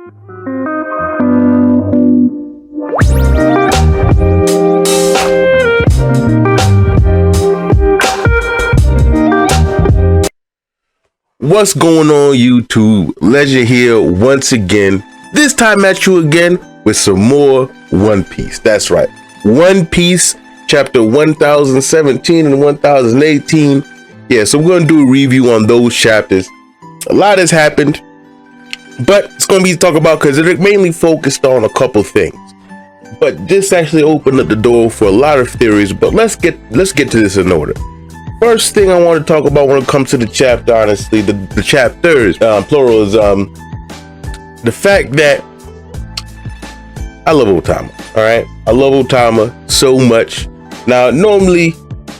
What's going on, YouTube? Legend here once again, this time at you again with some more One Piece. That's right, One Piece chapter 1017 and 1018. Yeah, so we're going to do a review on those chapters. A lot has happened, but it's going to be talked about because it mainly focused on a couple things. But this actually opened up the door for a lot of theories, but let's get to this in order. First thing I want to talk about when it comes to the chapter, honestly, the chapters, plural, is the fact that I love O-TAMA. All right, I love O-TAMA so much. Now, normally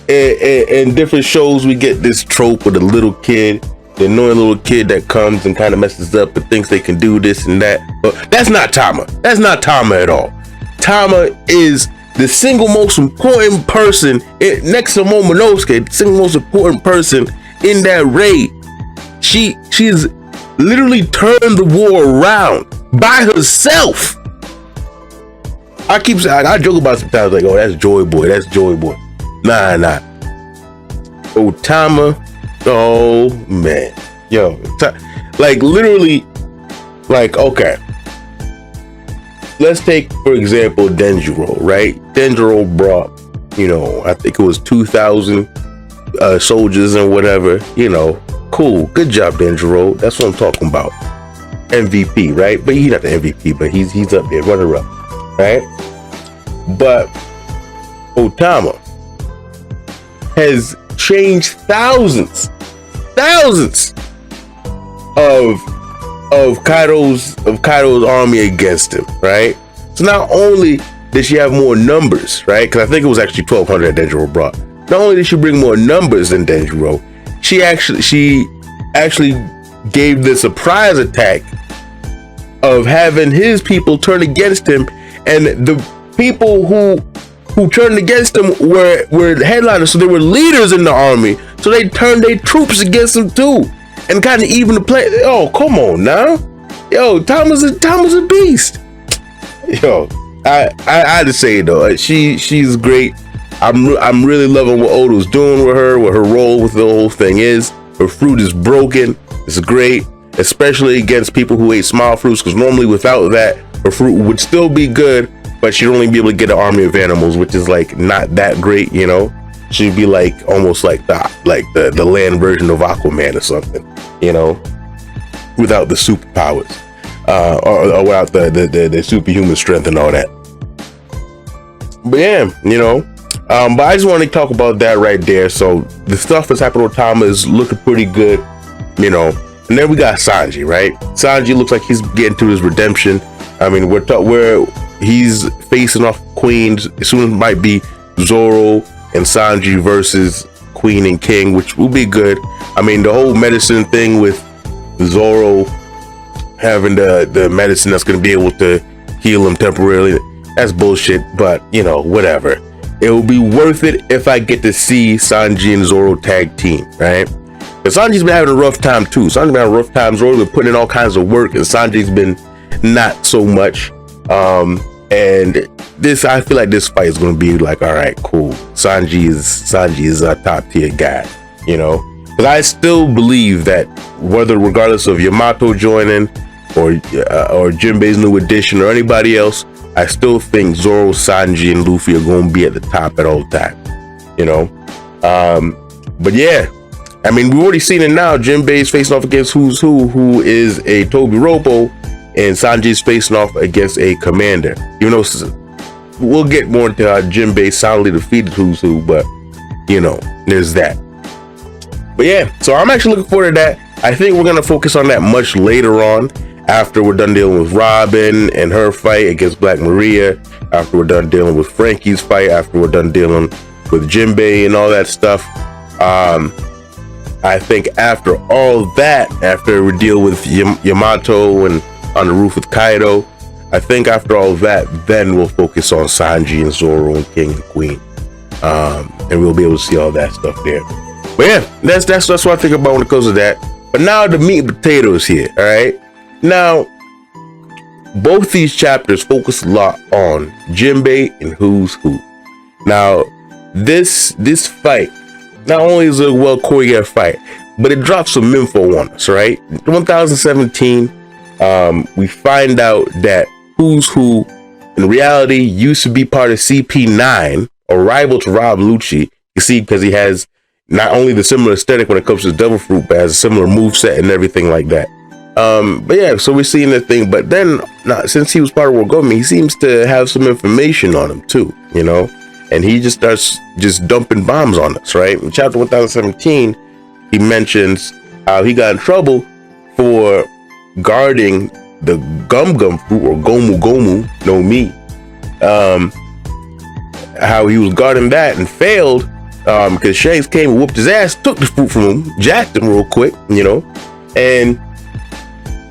in different shows, we get this trope with a little kid, the annoying little kid that comes and kind of messes up and thinks they can do this and that. But that's not Tama. That's not Tama at all. Tama is the single most important person next to Momonosuke, the single most important person in that raid. She's literally turned the war around by herself. I joke about it sometimes, like, oh, that's Joy Boy, that's Joy Boy. Nah. O-TAMA, oh man, yo, like literally, like, okay. Let's take, for example, Denjiro, right? Denjiro brought, I think it was 2,000 soldiers and whatever, cool. Good job, Denjiro. That's what I'm talking about. MVP, right? But he's not the MVP, but he's up there, runner up, right? But O-TAMA has changed thousands of Kaido's army against him, right? So not only did she have more numbers, right? Because I think it was actually 1,200 that Denjiro brought. Not only did she bring more numbers than Denjiro, she actually gave the surprise attack of having his people turn against him, and the people who turned against him were headliners, so they were leaders in the army, so they turned their troops against him too. And kind of even the play. Oh, come on now. Yo, Tama's a beast. Yo, I had to say it though. She's great. I'm really loving what Oda's doing with her, what her role with the whole thing is. Her fruit is broken. It's great, especially against people who ate small fruits, because normally without that, her fruit would still be good, but she'd only be able to get an army of animals, which is like not that great, She'd be like almost like the land version of Aquaman or something, without the superpowers, or without the superhuman strength and all that. But yeah, but I just want to talk about that right there. So the stuff that's happening with O-TAMA is looking pretty good, And then we got Sanji, right? Sanji looks like he's getting to his redemption. I mean, where he's facing off queens. Soon it might be Zoro and Sanji versus Queen and King, which will be good. I mean, the whole medicine thing with Zoro having the medicine that's going to be able to heal him temporarily, that's bullshit, but whatever. It will be worth it if I get to see Sanji and Zoro tag team, right? Because Sanji's been having a rough time too. Sanji's been having a rough time. Zoro's been putting in all kinds of work, and Sanji's been not so much. And this, I feel like this fight is going to be like, all right, cool. Sanji is a top tier guy, because I still believe that regardless of Yamato joining or Jinbei's new addition or anybody else, I still think Zoro, Sanji, and Luffy are going to be at the top at all times, But yeah, I mean, we've already seen it now. Jinbei's facing off against who is a Tobi Roppo, and Sanji's facing off against a commander. Even though we'll get more into how Jinbei soundly defeated who's who, but there's that. But yeah, so I'm actually looking forward to that. I think we're gonna focus on that much later on, after we're done dealing with Robin and her fight against Black Maria, after we're done dealing with Frankie's fight, after we're done dealing with Jinbei and all that stuff. I think after all that, after we deal with Yamato and on the roof with Kaido, I think after all that, then we'll focus on Sanji and Zoro and King and Queen, and we'll be able to see all that stuff there. But yeah, that's what I think about when it comes to that. But now the meat and potatoes here. All right, now both these chapters focus a lot on Jinbei and who's who. Now, this fight not only is a well choreographed fight, but it drops some info on us, right? 1017, we find out that who's who in reality used to be part of CP9, a rival to Rob Lucci. You see, because he has not only the similar aesthetic when it comes to Devil Fruit, but has a similar moveset and everything like that. But yeah, so we're seeing that thing. But then, since he was part of World Government, he seems to have some information on him too, you know? And he just starts just dumping bombs on us, right? In chapter 1017, he mentions how he got in trouble for guarding the Gum Gum Fruit, or Gomu Gomu no Mi. How he was guarding that and failed because Shanks came and whooped his ass, took the fruit from him, jacked him real quick, you know? And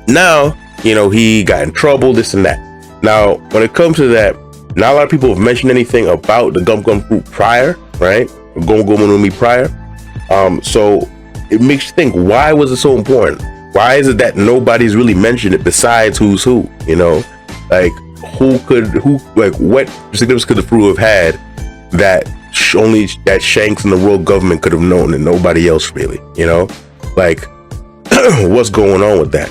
now, you know, he got in trouble, this and that. Now, when it comes to that, not a lot of people have mentioned anything about the Gum Gum Fruit prior, right? Gomu Gomu no Mi prior. So it makes you think, why was it so important? Why is it that nobody's really mentioned it besides who's who, you know? Like, what significance could the fruit have had that only that Shanks and the world government could have known and nobody else really, you know? Like, what's going on with that?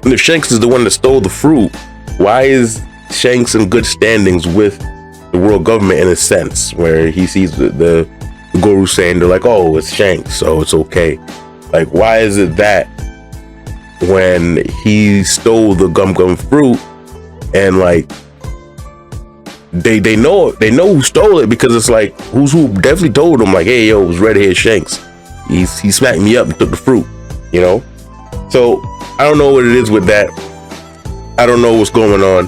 And if Shanks is the one that stole the fruit, why is Shanks in good standings with the world government in a sense, where he sees the guru saying, they're like, oh, it's Shanks, so it's okay. Like, why is it that when he stole the Gum Gum Fruit, and like they know who stole it, because it's like who's who definitely told him, like, hey, yo, it was Redhead Shanks. He smacked me up and took the fruit, you know? So I don't know what it is with that. I don't know what's going on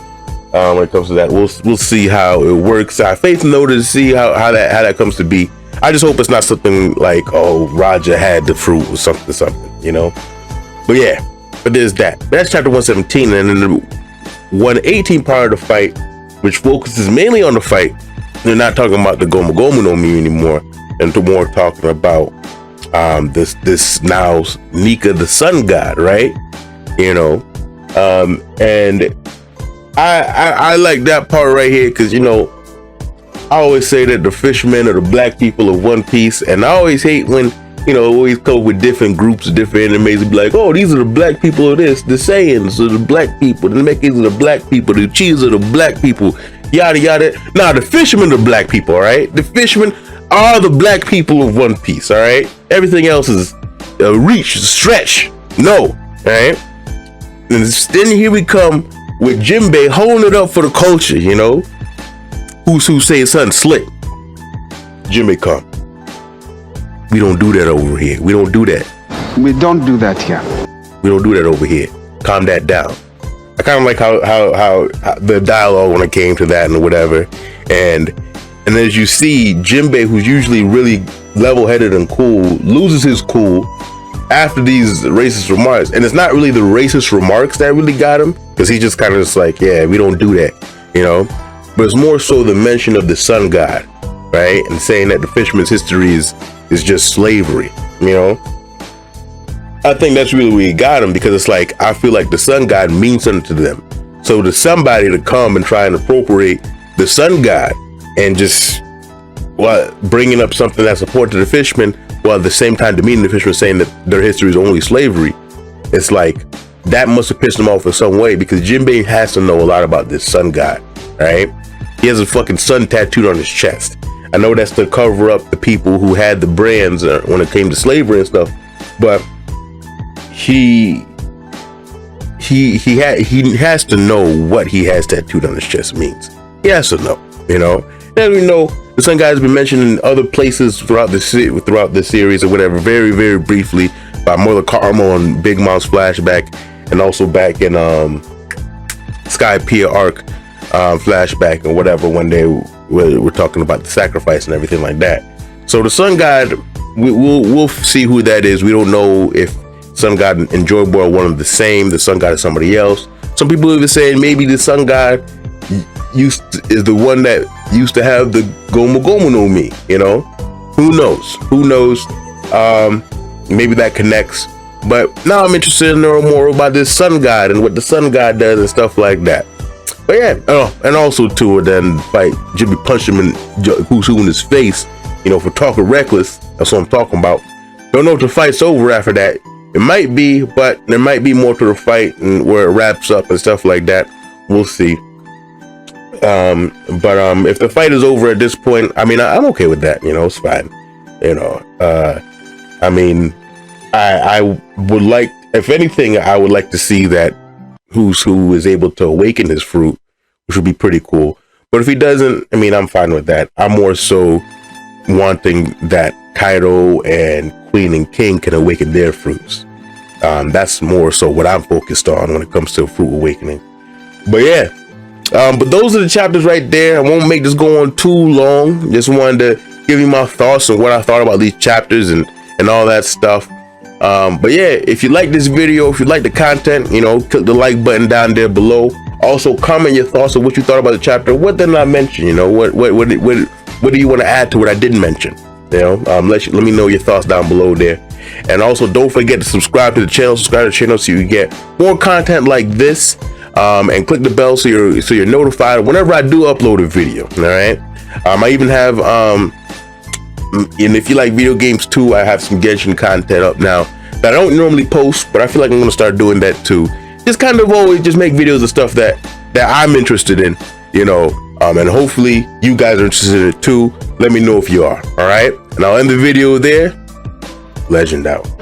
when it comes to that. We'll see how it works. I have faith in order to see how that comes to be. I just hope it's not something like, oh, Roger had the fruit or something, you know? But yeah, but there's that. That's chapter 117, and then the 118 part of the fight, which focuses mainly on the fight. They're not talking about the Gomu Gomu no Mi anymore, and more talking about this now Nika the sun god, right? You know, and I like that part right here, because, you know, I always say that the fishermen are the black people of One Piece, and I always hate when, you know, always come with different groups, different animes, and be like, oh, these are the black people of this, the Saiyans are the black people, the Namekians are the black people, the Cheese are the black people, yada yada. Nah, the fishermen are black people, all right? The fishermen are the black people of One Piece, all right? Everything else is a reach, a stretch, no, all right? And then here we come with Jinbei holding it up for the culture, you know? Who's who say something slick? Jinbei come. We don't do that over here. We don't do that. We don't do that here. We don't do that over here. Calm that down. I kind of like how the dialogue when it came to that and whatever. And as you see, Jinbei, who's usually really level-headed and cool, loses his cool after these racist remarks. And it's not really the racist remarks that really got him, because he just kind of just like, yeah, we don't do that, you know? But it's more so the mention of the sun god, right? And saying that the fisherman's history is just slavery, you know? I think that's really where he got him, because it's like, I feel like the sun god means something to them. So to somebody to come and try and appropriate the sun god and just bringing up something that's important to the fishermen, while at the same time demeaning the fishermen, saying that their history is only slavery, it's like, that must have pissed him off in some way, because Jinbei has to know a lot about this sun god, right? He has a fucking sun tattooed on his chest. I know that's to cover up the people who had the brands when it came to slavery and stuff, but he has to know what he has tattooed on his chest means. He has to know, you know. And we know the sun god has been mentioned in other places throughout the series or whatever, very, very briefly, by Mother Karma on Big Mom's flashback, and also back in Sky Pier arc flashback or whatever, when they were talking about the sacrifice and everything like that. So the sun god, we'll see who that is. We don't know if sun god and Joy Boy are one of the same. The sun god is somebody else. Some people even saying maybe the sun god is the one that used to have the Gomu Gomu no Mi, you know? Who knows? Maybe that connects But now I'm interested in knowing more about this sun god and what the sun god does and stuff like that. But yeah, and also too, then fight Jinbei, punch him in who's who in his face, you know, for talking reckless. That's what I'm talking about. Don't know if the fight's over after that. It might be, but there might be more to the fight and where it wraps up and stuff like that. We'll see. But if the fight is over at this point, I mean, I'm okay with that. You know, it's fine. You know, I mean, I would like, if anything, I would like to see that who's who is able to awaken his fruit, which would be pretty cool. But if he doesn't, I mean, I'm fine with that. I'm more so wanting that Kaido and Queen and King can awaken their fruits. That's more so what I'm focused on when it comes to fruit awakening. But yeah, but those are the chapters right there. I won't make this go on too long. Just wanted to give you my thoughts on what I thought about these chapters and all that stuff. But yeah, if you like this video, if you like the content, you know, click the like button down there below. Also comment your thoughts on what you thought about the chapter. What did I mention? You know, what do you want to add to what I didn't mention? You know, let me know your thoughts down below there. And also don't forget to subscribe to the channel, so you get more content like this. And click the bell so you're notified whenever I do upload a video. All right. I even have and if you like video games too, I have some Genshin content up now that I don't normally post, but I feel like I'm gonna start doing that too. Just kind of always just make videos of stuff that I'm interested in, you know, and hopefully you guys are interested in it too. Let me know if you are. All right, and I'll end the video there. Legend out.